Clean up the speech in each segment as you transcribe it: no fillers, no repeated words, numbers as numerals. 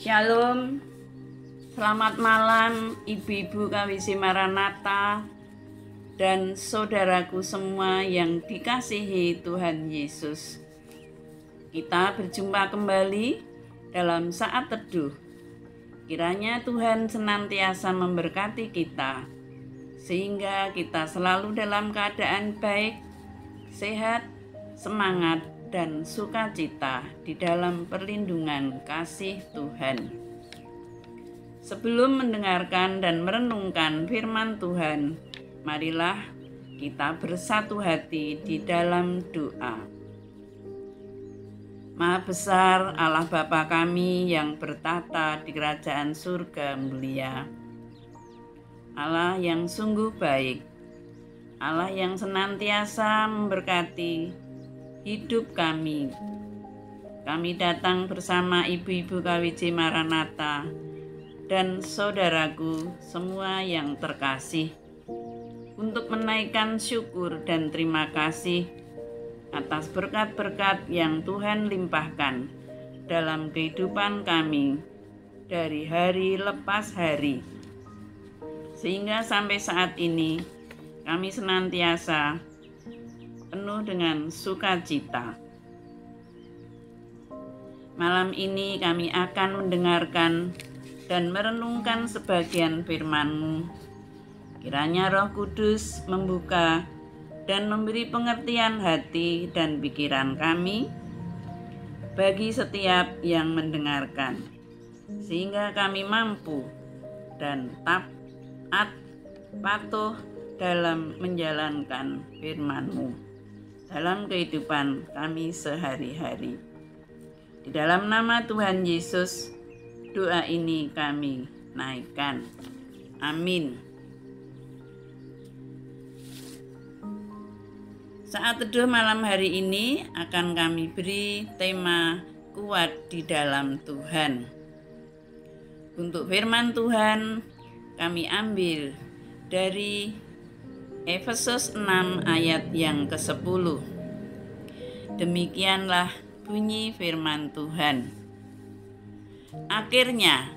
Shalom, selamat malam ibu-ibu KWC Maranatha dan saudaraku semua yang dikasihi Tuhan Yesus. Kita berjumpa kembali dalam saat teduh. Kiranya Tuhan senantiasa memberkati kita, sehingga kita selalu dalam keadaan baik, sehat, semangat, dan sukacita di dalam perlindungan kasih Tuhan. Sebelum mendengarkan dan merenungkan firman Tuhan, marilah kita bersatu hati di dalam doa. Maha besar Allah Bapa kami yang bertata di kerajaan surga mulia, Allah yang sungguh baik, Allah yang senantiasa memberkati hidup kami. Kami datang bersama ibu-ibu KWC Maranatha dan saudaraku semua yang terkasih untuk menaikkan syukur dan terima kasih atas berkat-berkat yang Tuhan limpahkan dalam kehidupan kami dari hari lepas hari, sehingga sampai saat ini kami senantiasa penuh dengan sukacita. Malam ini kami akan mendengarkan dan merenungkan sebagian firman-Mu. Kiranya Roh Kudus membuka dan memberi pengertian hati dan pikiran kami bagi setiap yang mendengarkan, sehingga kami mampu dan taat patuh dalam menjalankan firman-Mu dalam kehidupan kami sehari-hari. Di dalam nama Tuhan Yesus, doa ini kami naikkan. Amin. Saat teduh malam hari ini akan kami beri tema kuat di dalam Tuhan. Untuk firman Tuhan kami ambil dari Efesus 6 ayat yang ke-10. Demikianlah bunyi firman Tuhan. Akhirnya,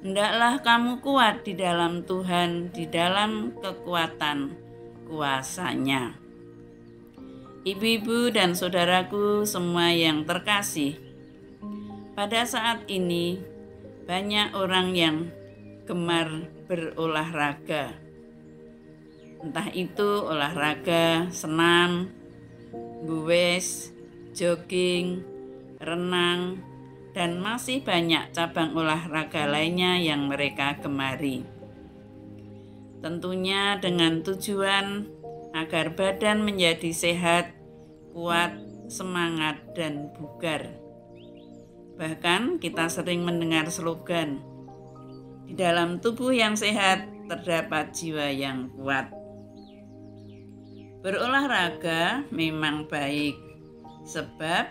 hendaklah kamu kuat di dalam Tuhan, di dalam kekuatan kuasa-Nya. Ibu-ibu dan saudaraku semua yang terkasih, pada saat ini banyak orang yang gemar berolahraga. Entah itu olahraga senam, goes, jogging, renang, dan masih banyak cabang olahraga lainnya yang mereka gemari. Tentunya dengan tujuan agar badan menjadi sehat, kuat, semangat, dan bugar. Bahkan kita sering mendengar slogan, di dalam tubuh yang sehat terdapat jiwa yang kuat. Berolahraga memang baik, sebab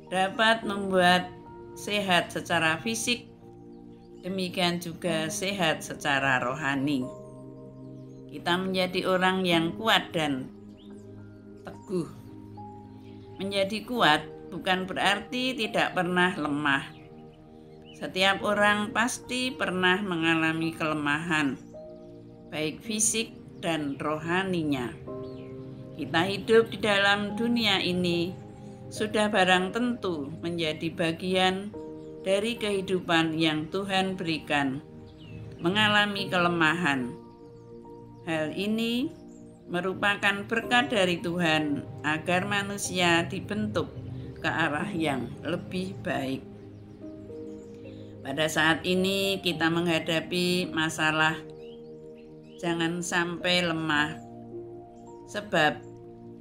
dapat membuat sehat secara fisik, demikian juga sehat secara rohani. Kita menjadi orang yang kuat dan teguh. Menjadi kuat bukan berarti tidak pernah lemah. Setiap orang pasti pernah mengalami kelemahan, baik fisik dan rohaninya. Kita hidup di dalam dunia ini sudah barang tentu menjadi bagian dari kehidupan yang Tuhan berikan, mengalami kelemahan. Hal ini merupakan berkat dari Tuhan agar manusia dibentuk ke arah yang lebih baik. Pada saat ini kita menghadapi masalah, jangan sampai lemah, sebab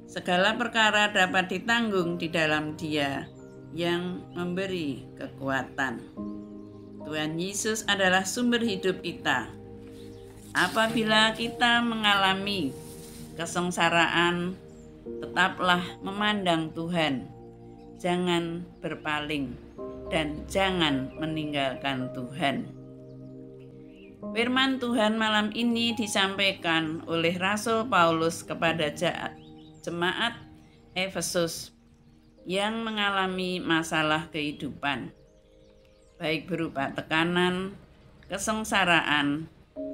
segala perkara dapat ditanggung di dalam Dia yang memberi kekuatan. Tuhan Yesus adalah sumber hidup kita. Apabila kita mengalami kesengsaraan, tetaplah memandang Tuhan. Jangan berpaling dan jangan meninggalkan Tuhan. Firman Tuhan malam ini disampaikan oleh Rasul Paulus kepada jemaat Efesus yang mengalami masalah kehidupan. baik berupa tekanan, kesengsaraan,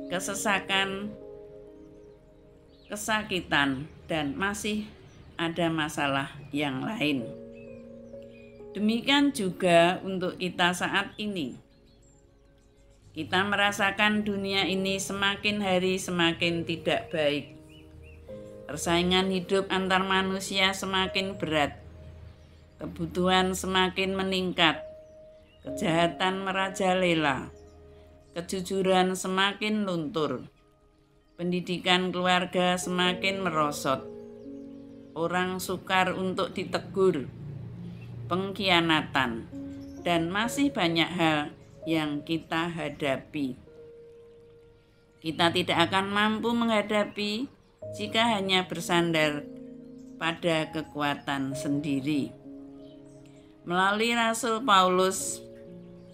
kesesakan, kesakitan, dan masih ada masalah yang lain. Demikian juga untuk kita saat ini. Kita merasakan dunia ini semakin hari semakin tidak baik. Persaingan hidup antar manusia semakin berat. Kebutuhan semakin meningkat. Kejahatan merajalela. Kejujuran semakin luntur. Pendidikan keluarga semakin merosot. Orang sukar untuk ditegur. Pengkhianatan, dan masih banyak hal yang kita hadapi. Kita tidak akan mampu menghadapi jika hanya bersandar pada kekuatan sendiri. Melalui Rasul Paulus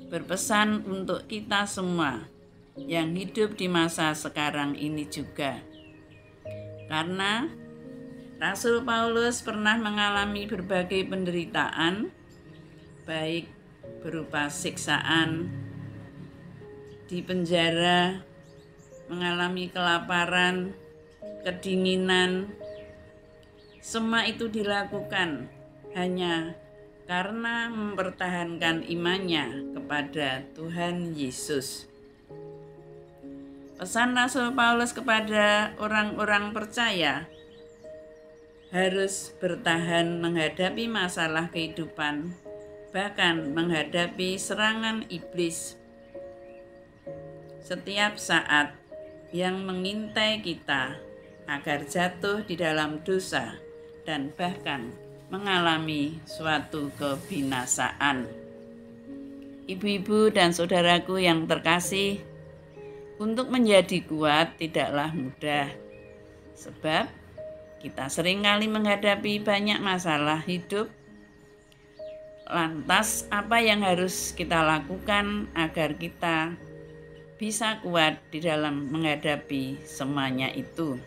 berpesan untuk kita semua yang hidup di masa sekarang ini juga. Karena Rasul Paulus pernah mengalami berbagai penderitaan, baik berupa siksaan, di penjara, mengalami kelaparan, kedinginan. Semua itu dilakukan hanya karena mempertahankan imannya kepada Tuhan Yesus. Pesan Rasul Paulus kepada orang-orang percaya harus bertahan menghadapi masalah kehidupan, bahkan menghadapi serangan iblis setiap saat yang mengintai kita agar jatuh di dalam dosa dan bahkan mengalami suatu kebinasaan. Ibu-ibu dan saudaraku yang terkasih, untuk menjadi kuat tidaklah mudah, sebab kita seringkali menghadapi banyak masalah hidup. Lantas, apa yang harus kita lakukan agar kita bisa kuat di dalam menghadapi semuanya itu?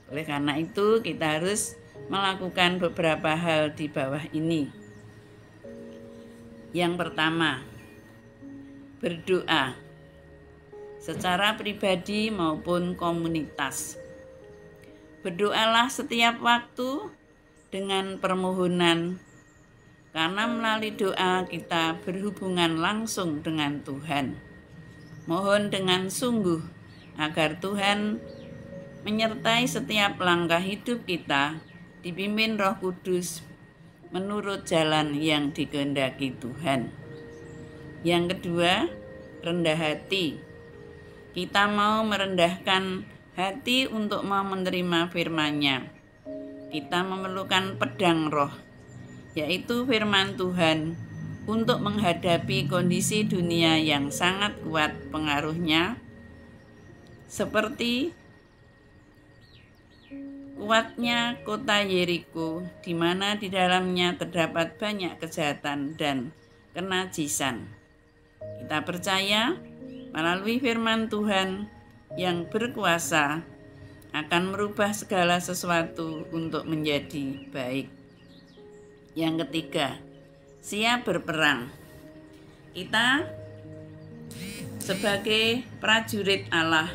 Oleh karena itu, kita harus melakukan beberapa hal di bawah ini. Yang pertama, berdoa secara pribadi maupun komunitas. Berdoalah setiap waktu dengan permohonan, karena melalui doa kita berhubungan langsung dengan Tuhan. Mohon dengan sungguh agar Tuhan menyertai setiap langkah hidup kita, dipimpin Roh Kudus menurut jalan yang dikehendaki Tuhan. Yang kedua, rendah hati. Kita mau merendahkan hati untuk mau menerima firman-Nya. Kita memerlukan pedang roh, yaitu firman Tuhan, untuk menghadapi kondisi dunia yang sangat kuat pengaruhnya, seperti kuatnya kota Yeriko, di mana di dalamnya terdapat banyak kejahatan dan kenajisan. Kita percaya melalui firman Tuhan yang berkuasa akan merubah segala sesuatu untuk menjadi baik. Yang ketiga, siap berperang. Kita sebagai prajurit Allah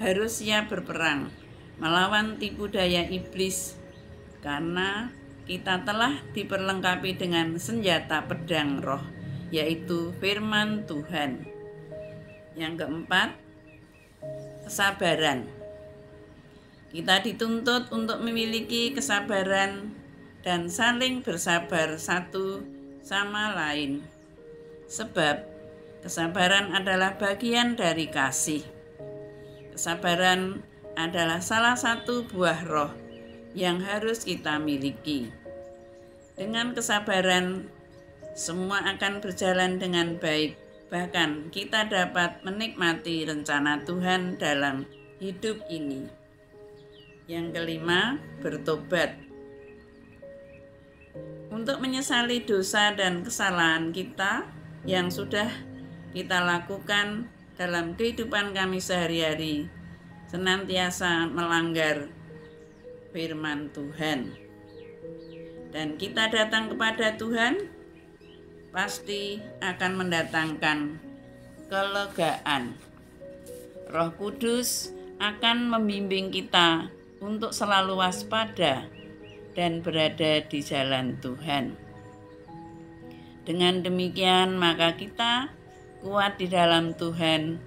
harus siap berperang melawan tipu daya iblis, karena kita telah diperlengkapi dengan senjata pedang roh, yaitu firman Tuhan. Yang keempat, kesabaran. Kita dituntut untuk memiliki kesabaran dan saling bersabar satu sama lain, sebab kesabaran adalah bagian dari kasih. Kesabaran adalah salah satu buah roh yang harus kita miliki. Dengan kesabaran, semua akan berjalan dengan baik. Bahkan kita dapat menikmati rencana Tuhan dalam hidup ini. Yang kelima, bertobat. Untuk menyesali dosa dan kesalahan kita yang sudah kita lakukan dalam kehidupan kami sehari-hari, senantiasa melanggar firman Tuhan. Dan kita datang kepada Tuhan pasti akan mendatangkan kelegaan. Roh Kudus akan membimbing kita untuk selalu waspada dan berada di jalan Tuhan. Dengan demikian, maka kita kuat di dalam Tuhan.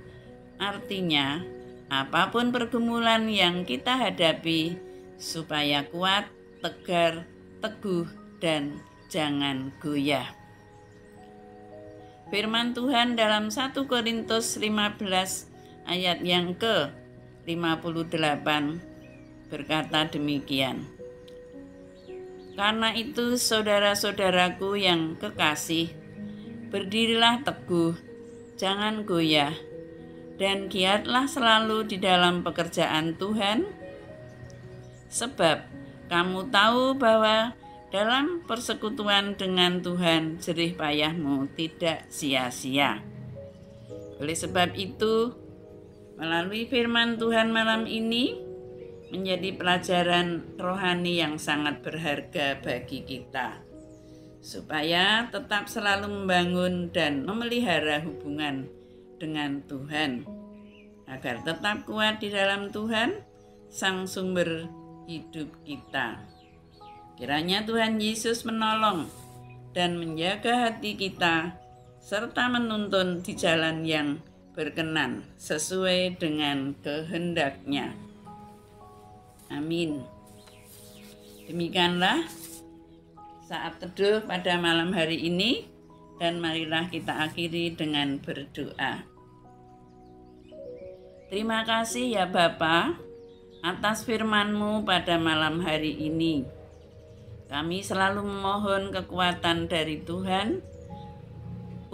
Artinya, apapun pergumulan yang kita hadapi, supaya kuat, tegar, teguh, dan jangan goyah. Firman Tuhan dalam 1 Korintus 15 ayat yang ke-58 berkata demikian. Karena itu saudara-saudaraku yang kekasih, berdirilah teguh, jangan goyah, dan giatlah selalu di dalam pekerjaan Tuhan, sebab kamu tahu bahwa dalam persekutuan dengan Tuhan, jerih payahmu tidak sia-sia. Oleh sebab itu, melalui firman Tuhan malam ini menjadi pelajaran rohani yang sangat berharga bagi kita, supaya tetap selalu membangun dan memelihara hubungan dengan Tuhan, agar tetap kuat di dalam Tuhan, Sang Sumber hidup kita. Kiranya Tuhan Yesus menolong dan menjaga hati kita, serta menuntun di jalan yang berkenan sesuai dengan kehendak-Nya. Amin. Demikianlah saat teduh pada malam hari ini, dan marilah kita akhiri dengan berdoa. Terima kasih ya Bapa atas firman-Mu pada malam hari ini. Kami selalu memohon kekuatan dari Tuhan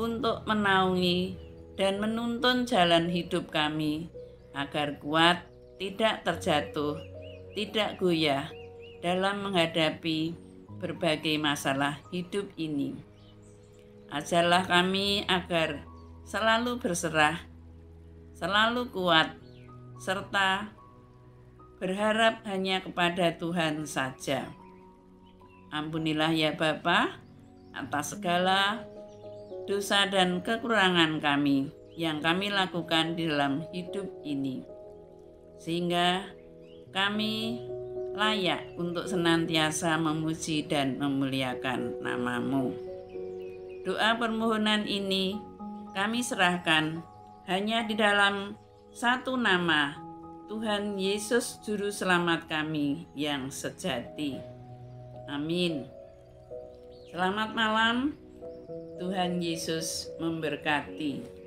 untuk menaungi dan menuntun jalan hidup kami agar kuat, tidak terjatuh, tidak goyah dalam menghadapi berbagai masalah hidup ini. Ajarlah kami agar selalu berserah, selalu kuat, serta berharap hanya kepada Tuhan saja. Ampunilah ya Bapa atas segala dosa dan kekurangan kami yang kami lakukan di dalam hidup ini, sehingga kami layak untuk senantiasa memuji dan memuliakan nama-Mu. Doa permohonan ini kami serahkan hanya di dalam satu nama, Tuhan Yesus Juru Selamat kami yang sejati. Amin. Selamat malam, Tuhan Yesus memberkati.